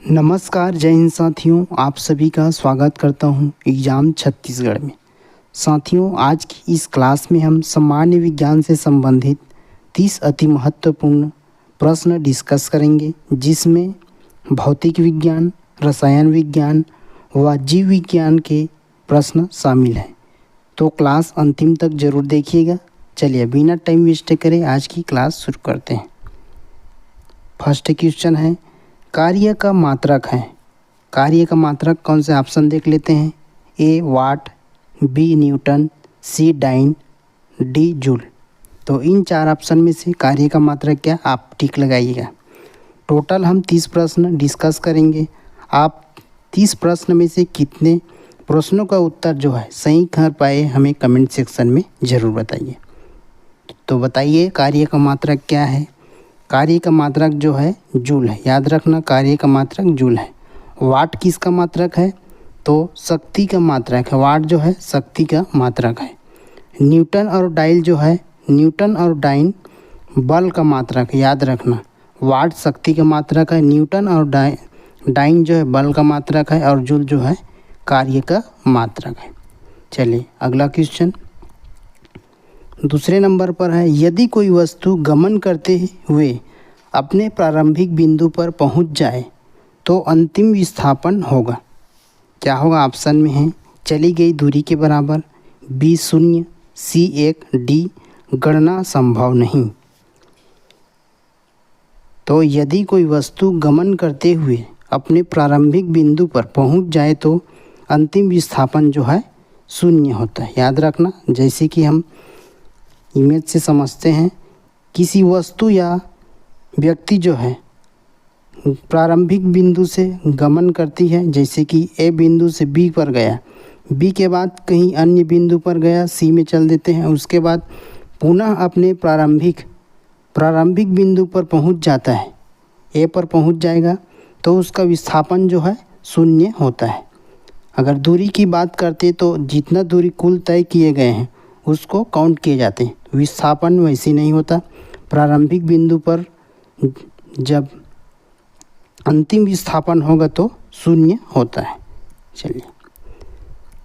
नमस्कार, जय हिंद साथियों। आप सभी का स्वागत करता हूं एग्ज़ाम छत्तीसगढ़ में। साथियों, आज की इस क्लास में हम सामान्य विज्ञान से संबंधित 30 अति महत्वपूर्ण प्रश्न डिस्कस करेंगे, जिसमें भौतिक विज्ञान, रसायन विज्ञान व जीव विज्ञान के प्रश्न शामिल हैं। तो क्लास अंतिम तक जरूर देखिएगा। चलिए बिना टाइम वेस्ट करे आज की क्लास शुरू करते हैं। फर्स्ट क्वेश्चन है, कार्य का मात्रक है। कार्य का मात्रक कौन से ऑप्शन देख लेते हैं। ए वाट, बी न्यूटन, सी डाइन, डी जूल। तो इन चार ऑप्शन में से कार्य का मात्रक क्या, आप टिक लगाइएगा। टोटल हम 30 प्रश्न डिस्कस करेंगे। आप 30 प्रश्न में से कितने प्रश्नों का उत्तर जो है सही कर पाए, हमें कमेंट सेक्शन में ज़रूर बताइए। तो बताइए कार्य का मात्रक क्या है। कार्य का मात्रक जो है जूल है। याद रखना, कार्य का मात्रक जूल है। वाट किसका मात्रक है, तो शक्ति का मात्रक है। वाट जो है शक्ति का मात्रक है। न्यूटन और डाइल जो है, न्यूटन और डाइन बल का मात्रक है। याद रखना, वाट शक्ति का मात्रक है, न्यूटन और डाइन जो है बल का मात्रक है, और जूल जो है कार्य का मात्रक है। चलिए अगला क्वेश्चन दूसरे नंबर पर है, यदि कोई वस्तु गमन करते हुए अपने प्रारंभिक बिंदु पर पहुंच जाए तो अंतिम विस्थापन होगा। क्या होगा, ऑप्शन में है चली गई दूरी के बराबर, बी 0, सी 1, डी गणना संभव नहीं। तो यदि कोई वस्तु गमन करते हुए अपने प्रारंभिक बिंदु पर पहुंच जाए तो अंतिम विस्थापन जो है 0 होता है। याद रखना, जैसे कि हम इमेज से समझते हैं, किसी वस्तु या व्यक्ति जो है प्रारंभिक बिंदु से गमन करती है, जैसे कि ए बिंदु से बी पर गया, बी के बाद कहीं अन्य बिंदु पर गया, सी में चल देते हैं, उसके बाद पुनः अपने प्रारंभिक बिंदु पर पहुंच जाता है, ए पर पहुंच जाएगा, तो उसका विस्थापन जो है 0 होता है। अगर दूरी की बात करते तो जितना दूरी कुल तय किए गए हैं उसको काउंट किए जाते हैं। विस्थापन वैसे नहीं होता। प्रारंभिक बिंदु पर जब अंतिम विस्थापन होगा तो 0 होता है। चलिए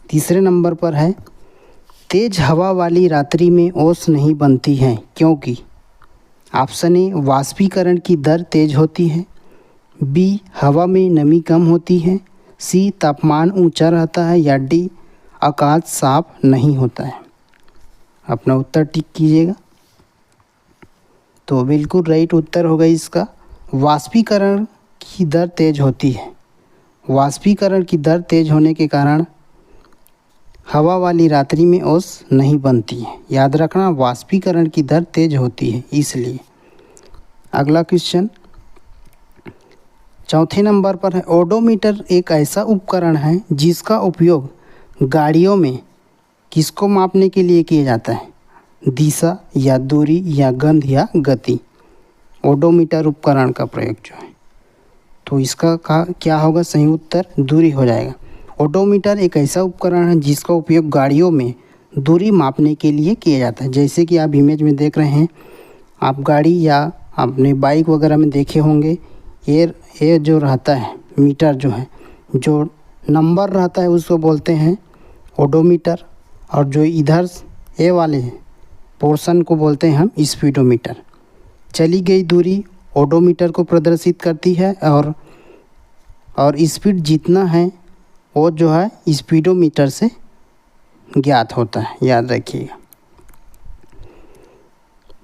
तीसरे नंबर पर है, तेज हवा वाली रात्रि में ओस नहीं बनती है क्योंकि ऑप्शन ए वाष्पीकरण की दर तेज होती है, बी हवा में नमी कम होती है, सी तापमान ऊंचा रहता है, या डी आकाश साफ नहीं होता है। अपना उत्तर टिक कीजिएगा। तो बिल्कुल राइट उत्तर होगा इसका, वाष्पीकरण की दर तेज होती है। वाष्पीकरण की दर तेज होने के कारण हवा वाली रात्रि में ओस नहीं बनती है। याद रखना, वाष्पीकरण की दर तेज होती है इसलिए। अगला क्वेश्चन चौथे नंबर पर है, ओडोमीटर एक ऐसा उपकरण है जिसका उपयोग गाड़ियों में किसको मापने के लिए किया जाता है, दिशा या दूरी या गंध या गति। ओडोमीटर उपकरण का प्रयोग जो है, तो इसका क्या होगा, सही उत्तर दूरी हो जाएगा। ओडोमीटर एक ऐसा उपकरण है जिसका उपयोग गाड़ियों में दूरी मापने के लिए किया जाता है। जैसे कि आप इमेज में देख रहे हैं, आप गाड़ी या अपने बाइक वगैरह में देखे होंगे, ये जो रहता है मीटर जो है, जो नंबर रहता है उसको बोलते हैं ओडोमीटर, और जो इधर ए वाले पोर्शन को बोलते हैं हम स्पीडोमीटर। चली गई दूरी ओडोमीटर को प्रदर्शित करती है, और स्पीड जितना है वो जो है स्पीडोमीटर से ज्ञात होता है। याद रखिएगा।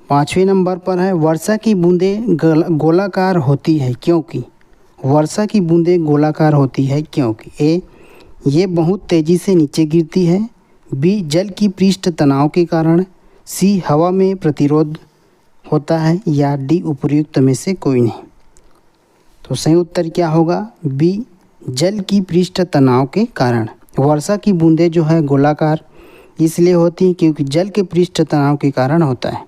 पाँचवें नंबर पर है, वर्षा की बूंदें गोलाकार होती है क्योंकि। वर्षा की बूंदें गोलाकार होती है क्योंकि ए ये बहुत तेज़ी से नीचे गिरती है, बी जल की पृष्ठ तनाव के कारण, सी हवा में प्रतिरोध होता है, या डी उपर्युक्त में से कोई नहीं। तो सही उत्तर क्या होगा, बी जल की पृष्ठ तनाव के कारण। वर्षा की बूंदें जो है गोलाकार इसलिए होती हैं क्योंकि जल के पृष्ठ तनाव के कारण होता है।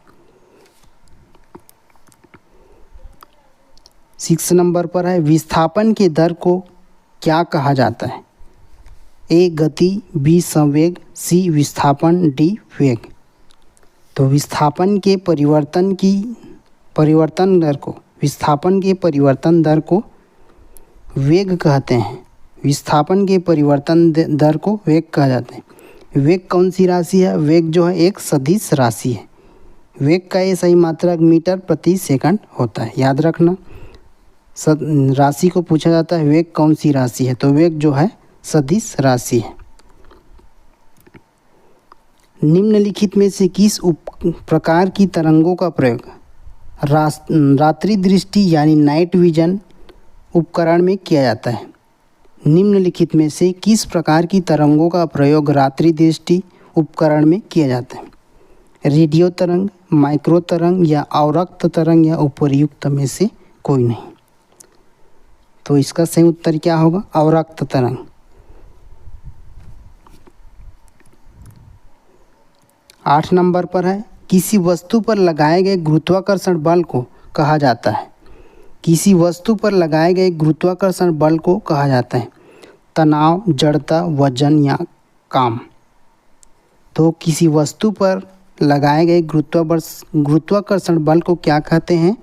6 नंबर पर है, विस्थापन के दर को क्या कहा जाता है, ए गति, बी संवेग, सी विस्थापन, डी वेग। तो विस्थापन के विस्थापन के परिवर्तन दर को वेग कहते हैं। विस्थापन के परिवर्तन दर को वेग कहा जाता है। वेग कौन सी राशि है? वेग जो है एक सदिश राशि है। वेग का ये सही मात्रक मीटर प्रति सेकंड होता है, याद रखना। राशि को पूछा जाता है वेग कौन सी राशि है, तो वेग जो है सदिश राशि है। निम्नलिखित में से किस प्रकार की तरंगों का प्रयोग रात्रि दृष्टि यानी नाइट विजन उपकरण में किया जाता है? निम्नलिखित में से किस प्रकार की तरंगों का प्रयोग रात्रि दृष्टि उपकरण में किया जाता है? रेडियो तरंग, माइक्रो तरंग या अवरक्त तरंग या उपर्युक्त में से कोई नहीं। तो इसका सही उत्तर क्या होगा? अवरक्त तरंग। 8 नंबर पर है, किसी वस्तु पर लगाए गए गुरुत्वाकर्षण बल को कहा जाता है? किसी वस्तु पर लगाए गए गुरुत्वाकर्षण बल को कहा जाता है? तनाव, जड़ता, वजन या काम। तो किसी वस्तु पर लगाए गए गुरुत्वाकर्षण बल को क्या कहते हैं?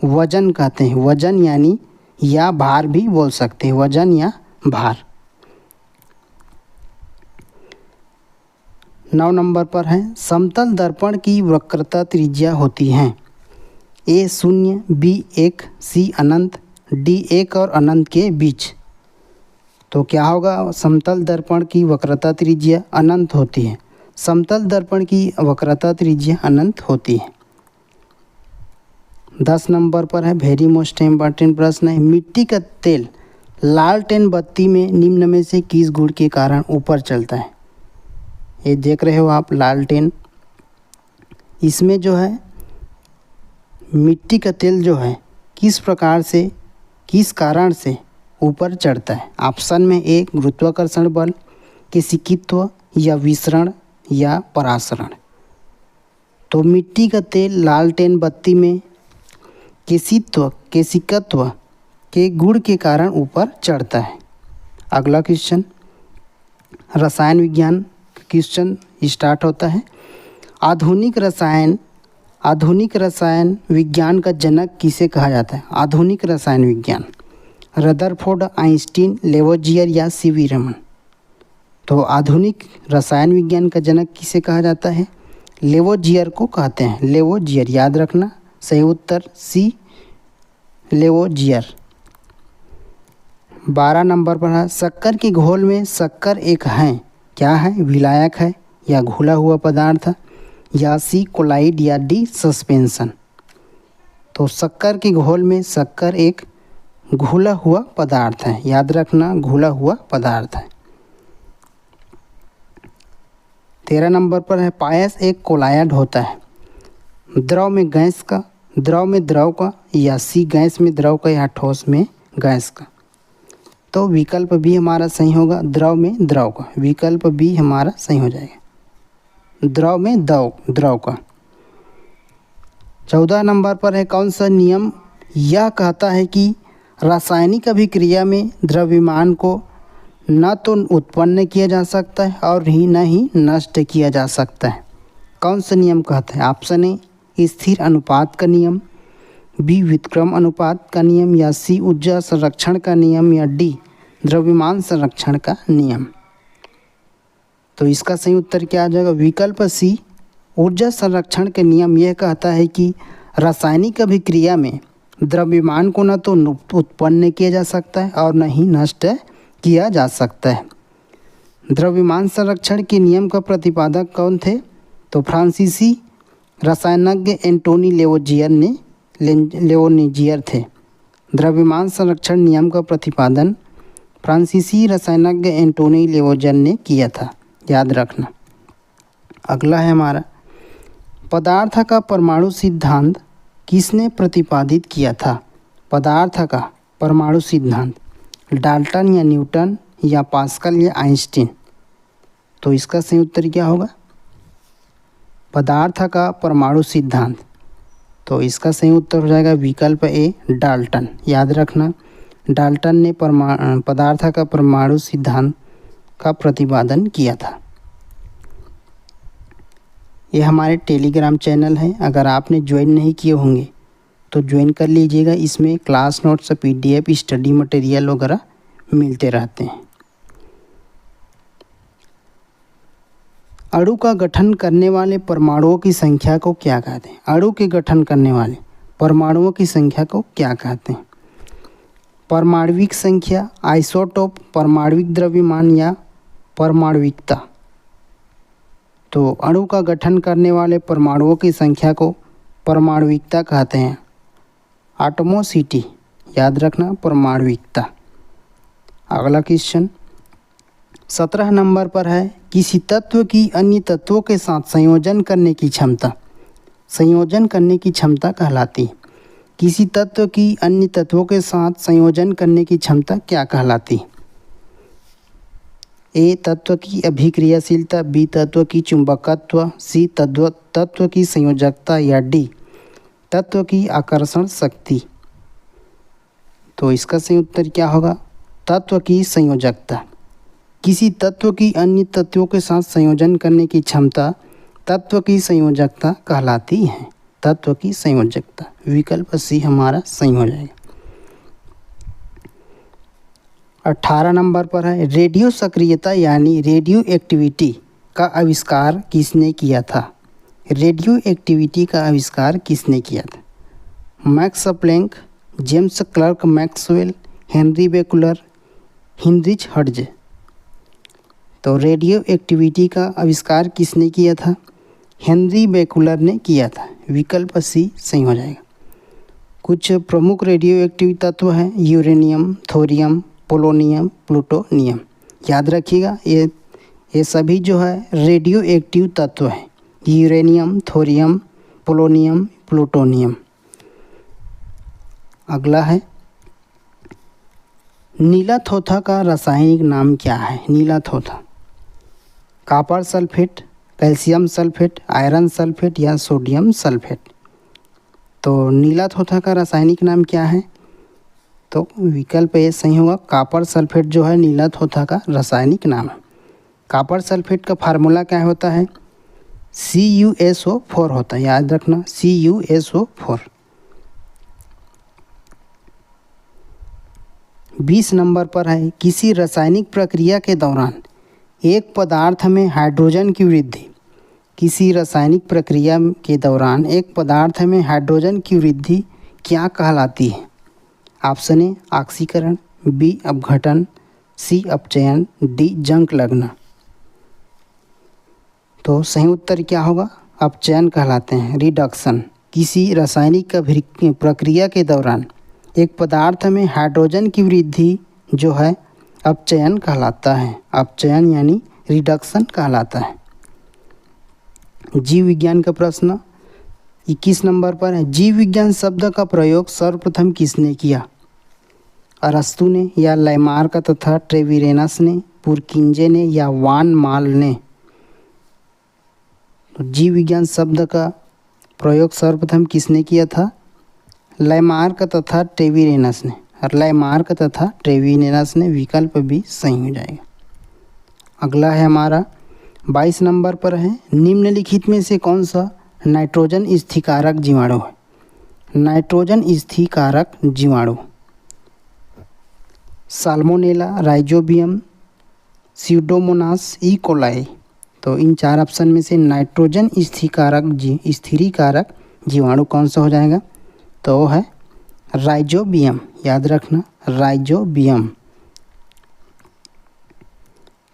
वजन कहते हैं। वजन यानी या भार भी बोल सकते हैं, वजन या भार। 9 नंबर पर है, समतल दर्पण की वक्रता त्रिज्या होती है? A 0, B 1, C Anant, D 1 और अनंत के बीच। तो क्या होगा? समतल दर्पण की वक्रता त्रिज्या अनंत होती है। समतल दर्पण की वक्रता त्रिज्या अनंत होती है। 10 नंबर पर है, वेरी मोस्ट इम्पॉर्टेंट प्रश्न है, मिट्टी का तेल लालटेन बत्ती में निम्न में से किस गुण के कारण ऊपर चलता है? ये देख रहे हो आप लालटेन, इसमें जो है मिट्टी का तेल जो है किस प्रकार से, किस कारण से ऊपर चढ़ता है? ऑप्शन में ए गुरुत्वाकर्षण बल, केशिकित्व या विसरण या परासरण। तो मिट्टी का तेल लालटेन बत्ती में केशिकत्व के गुण के कारण ऊपर चढ़ता है। अगला क्वेश्चन रसायन विज्ञान क्वेश्चन स्टार्ट होता है। आधुनिक रसायन विज्ञान का जनक किसे कहा जाता है? आधुनिक रसायन विज्ञान रदरफोर्ड, आइंस्टीन, लेवोजियर या सीवी रमन। तो आधुनिक रसायन विज्ञान का जनक किसे कहा जाता है? लेवोजियर को कहते हैं। लेवोजियर, याद रखना। सही उत्तर सी लेवोजियर। 12 नंबर पर है, शक्कर के घोल में शक्कर एक है, क्या है? विलायक है या घुला हुआ पदार्थ या सी कोलाइड या डी सस्पेंशन। तो शक्कर के घोल में शक्कर एक घुला हुआ पदार्थ है, याद रखना, घुला हुआ पदार्थ है। 13 नंबर पर है, पायस एक कोलायड होता है? द्रव में गैस का, द्रव में द्रव का या सी गैस में द्रव का या ठोस में गैस का। तो विकल्प भी हमारा सही होगा, द्रव में द्रव का। विकल्प भी हमारा सही हो जाएगा, द्रव में द्रव का। 14 नंबर पर है, कौन सा नियम यह कहता है कि रासायनिक अभिक्रिया में द्रव्यमान को न तो उत्पन्न किया जा सकता है और न ही नष्ट किया जा सकता है? कौन सा नियम कहता है? ऑप्शन ए स्थिर अनुपात का नियम, बी व्युत्क्रम अनुपात का नियम या सी ऊर्जा संरक्षण का नियम या डी द्रव्यमान संरक्षण का नियम। तो इसका सही उत्तर क्या आ जाएगा? विकल्प सी ऊर्जा संरक्षण के नियम यह कहता है कि रासायनिक अभिक्रिया में द्रव्यमान को न तो उत्पन्न किया जा सकता है और न ही नष्ट किया जा सकता है। द्रव्यमान संरक्षण के नियम का प्रतिपादक कौन थे? तो फ्रांसीसी रसायनज्ञ एंटोनी लेवोनिजियर थे। द्रव्यमान संरक्षण नियम का प्रतिपादन फ्रांसीसी रसायनज्ञ एंटोनी लेवोजियर ने किया था, याद रखना। अगला है हमारा, पदार्थ का परमाणु सिद्धांत किसने प्रतिपादित किया था? पदार्थ का परमाणु सिद्धांत डाल्टन या न्यूटन या पास्कल या आइंस्टीन। तो इसका सही उत्तर क्या होगा? पदार्थ का परमाणु सिद्धांत। तो इसका सही उत्तर हो जाएगा विकल्प ए डाल्टन, याद रखना। डाल्टन ने पदार्थ का परमाणु सिद्धांत का प्रतिपादन किया था। ये हमारे टेलीग्राम चैनल है, अगर आपने ज्वाइन नहीं किए होंगे तो ज्वाइन कर लीजिएगा। इसमें class notes, PDF, study material वगैरह मिलते रहते हैं। अणु का गठन करने वाले परमाणुओं की संख्या को क्या कहते हैं? अणु के गठन करने वाले परमाणुओं की संख्या को क्या कहते हैं? परमाणविक संख्या, आइसोटोप, परमाणविक द्रव्यमान या परमाणविकता। तो अणु का गठन करने वाले परमाणुओं की संख्या को परमाणविकता कहते हैं। एटमोसिटी, याद रखना, परमाणविकता। अगला क्वेश्चन 17 नंबर पर है, किसी तत्व की अन्य तत्वों के साथ संयोजन करने की क्षमता, संयोजन करने की क्षमता कहलाती है। किसी तत्व की अन्य तत्वों के साथ संयोजन करने की क्षमता क्या कहलाती है? ए तत्व की अभिक्रियाशीलता, बी तत्व की चुंबकत्व, सी तत्व की संयोजकता या डी तत्व की आकर्षण शक्ति। तो इसका सही उत्तर क्या होगा? तत्व की संयोजकता। किसी तत्व की अन्य तत्वों के साथ संयोजन करने की क्षमता तत्व की संयोजकता कहलाती है। तत्व की संयोजकता, विकल्प सी हमारा सही हो जाएगा। 18 नंबर पर है, रेडियो सक्रियता यानी रेडियो एक्टिविटी का आविष्कार किसने किया था? रेडियो एक्टिविटी का आविष्कार किसने किया था? Max Planck, James Clerk Maxwell, Henri Becquerel, Heinrich Hertz. तो रेडियो एक्टिविटी का आविष्कार किसने किया था? हेनरी बेकुलर ने किया था। विकल्प सी सही हो जाएगा। कुछ प्रमुख रेडियो एक्टिव तत्व हैं, यूरेनियम, थोरियम, पोलोनियम, प्लूटोनियम। याद रखिएगा, ये सभी जो है रेडियो एक्टिव तत्व हैं। Uranium, thorium, polonium, plutonium. अगला है, नीला थोथा का रासायनिक नाम क्या है? नीला थोथा, copper sulphate, calcium sulphate, iron sulphate या सोडियम सल्फेट। तो नीला थोथा का रासायनिक नाम क्या है? तो विकल्प ए सही होगा। कॉपर सल्फेट जो है नीला थोथा का रासायनिक नाम है। कॉपर सल्फेट का फार्मूला क्या होता है? CuSO4 होता है, याद रखना, CuSO4। 20 नंबर पर है, किसी रासायनिक प्रक्रिया के दौरान एक पदार्थ में हाइड्रोजन की वृद्धि, किसी रासायनिक प्रक्रिया के दौरान एक पदार्थ में हाइड्रोजन की वृद्धि क्या कहलाती है? ऑप्शन ए ऑक्सीकरण, बी अपघटन, सी अपचयन, डी जंग लगना। तो सही उत्तर क्या होगा? अपचयन कहलाते हैं, रिडक्शन। किसी रासायनिक प्रक्रिया के दौरान एक पदार्थ में हाइड्रोजन की वृद्धि जो है अपचयन कहलाता है। अपचयन यानी रिडक्शन कहलाता है। जीव विज्ञान का प्रश्न 21 नंबर पर है, जीव विज्ञान शब्द का प्रयोग सर्वप्रथम किसने किया? अरस्तु ने या लैमार्क तथा ट्रेविरेनस ने, पुरकिंजे ने या वान माल ने? तो जीव विज्ञान शब्द का प्रयोग सर्वप्रथम किसने किया था? लैमार्क तथा ट्रेविरेनस ने। और लैमार्क तथा ट्रेविरेनस ने, विकल्प भी सही हो जाएगा। अगला है हमारा 22 नंबर पर है, निम्नलिखित में से कौन सा नाइट्रोजन स्थिकारक जीवाणु है? नाइट्रोजन स्थिकारक जीवाणु salmonella, rhizobium, Pseudomonas, E coli. तो इन 4 ऑप्शन में से नाइट्रोजन स्थिरीकारक जीवाणु कौन सा हो जाएगा? तो वो है राइजोबियम, याद रखना, राइजोबियम।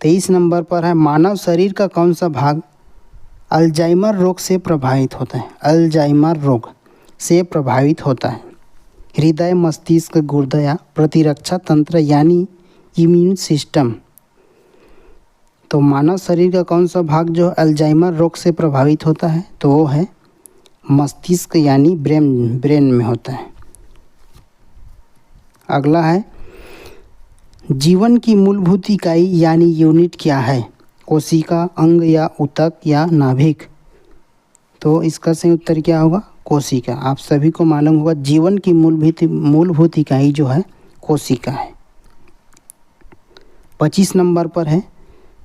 23 नंबर पर है, मानव शरीर का कौन सा भाग अल्जाइमर रोग से प्रभावित होता है? अल्जाइमर रोग से प्रभावित होता है। हृदय, मस्तिष्क, गुर्दा या प्रतिरक्षा तंत्र यानी इम्यून सिस्टम। तो मानव शरीर का कौन सा भाग जो अल्जाइमर रोग से प्रभावित होता है? तो वो है मस्तिष्क यानी ब्रेन में होता है। अगला है, जीवन की मूलभूत इकाई यानी यूनिट क्या है? कोशिका, अंग या ऊतक या नाभिक? तो इसका सही उत्तर क्या होगा? कोशिका। आप सभी को मालूम होगा जीवन की मूलभूत इकाई जो है कोशिका है। 25 नंबर पर है,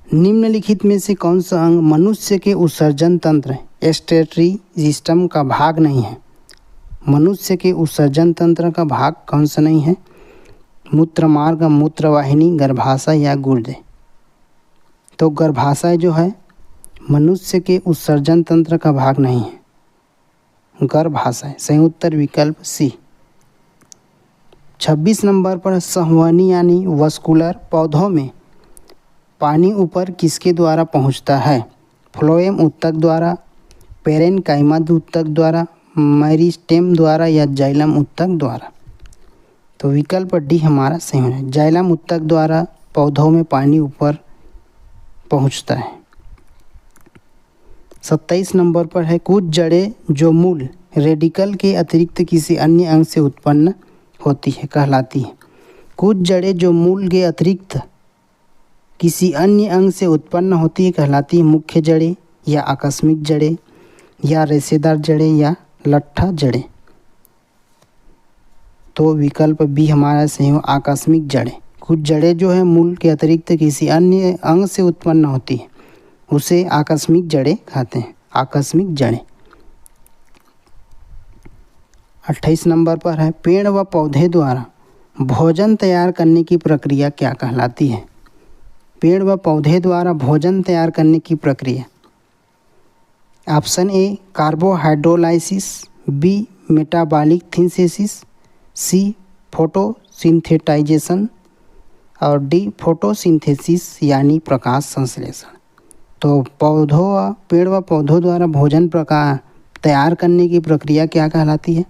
निम्नलिखित में से कौन सा अंग मनुष्य के उत्सर्जन तंत्र एस्टेटरी सिस्टम का भाग नहीं है? मनुष्य के उत्सर्जन तंत्र का भाग कौन सा नहीं है? मूत्रमार्ग, मूत्रवाहिनी, गर्भाशय या गुर्दे। तो गर्भाशय जो है मनुष्य के उत्सर्जन तंत्र का भाग नहीं है, गर्भाशय। सही उत्तर विकल्प सी। 26 नंबर पर संवहनी यानी वस्कुलर पौधों में पानी ऊपर किसके द्वारा पहुंचता है? फ्लोएम ऊतक द्वारा, पेरेनकाइमा ऊतक द्वारा, मेरिस्टेम द्वारा या जाइलम ऊतक द्वारा। तो विकल्प डी हमारा सही है, जाइलम ऊतक द्वारा पौधों में पानी ऊपर पहुंचता है। 27 नंबर पर है कुछ जड़ें जो मूल रेडिकल के अतिरिक्त किसी अन्य अंग से उत्पन्न होती है कहलाती है। कुछ जड़ें जो मूल के अतिरिक्त किसी अन्य अंग से उत्पन्न होती है कहलाती है मुख्य जड़ें या आकस्मिक जड़ें या रेशेदार जड़ें या लट्ठा जड़ें। तो विकल्प बी हमारा सही हो, आकस्मिक जड़ें। कुछ जड़ें जो है मूल के अतिरिक्त किसी अन्य अंग से उत्पन्न होती है उसे आकस्मिक जड़ें कहते हैं, आकस्मिक जड़ें। 28 नंबर पर है पेड़ व पौधे द्वारा भोजन तैयार करने की प्रक्रिया क्या कहलाती है? पेड़ व पौधे द्वारा भोजन तैयार करने की प्रक्रिया। Option A carbohydrolysis, B metabolic synthesis, C photosynthetization और डी फोटोसिंथेसिस यानी प्रकाश संश्लेषण। तो पेड़ व पौधों द्वारा भोजन प्रकार तैयार करने की प्रक्रिया क्या कहलाती है?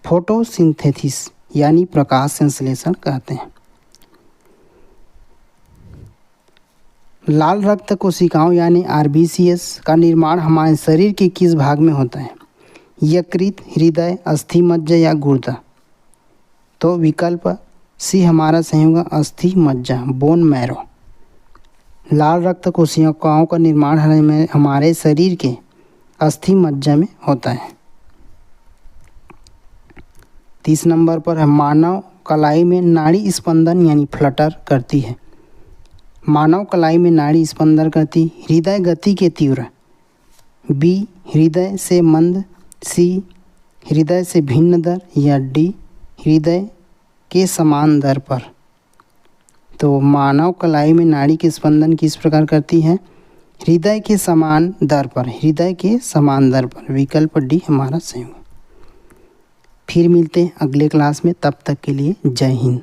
फोटोसिंथेसिस यानी प्रकाश संश्लेषण कहते हैं। लाल रक्त कोशिकाओं यानी RBCs का निर्माण हमारे शरीर के किस भाग में होता है? यकृत, हृदय, अस्थि मज्जा या गुर्दा। तो विकल्प सी हमारा सही होगा, अस्थि मज्जा, बोन मैरो। लाल रक्त कोशिकाओं का निर्माण हमारे शरीर के अस्थि मज्जा में होता है। 30 नंबर पर है मानव कलाई में नाड़ी स्पंदन यानी फ्लटर करती है। मानव कलाई में नाड़ी स्पंदन करती। हृदय गति के तीव्र, बी हृदय से मंद, सी हृदय से भिन्न दर या डी हृदय के समान दर पर। तो मानव कलाई में नाड़ी के स्पंदन किस प्रकार करती है? हृदय के समान दर पर, हृदय के समान दर पर। विकल्प डी हमारा सही होगा। फिर मिलते हैं अगले क्लास में, तब तक के लिए जय हिंद।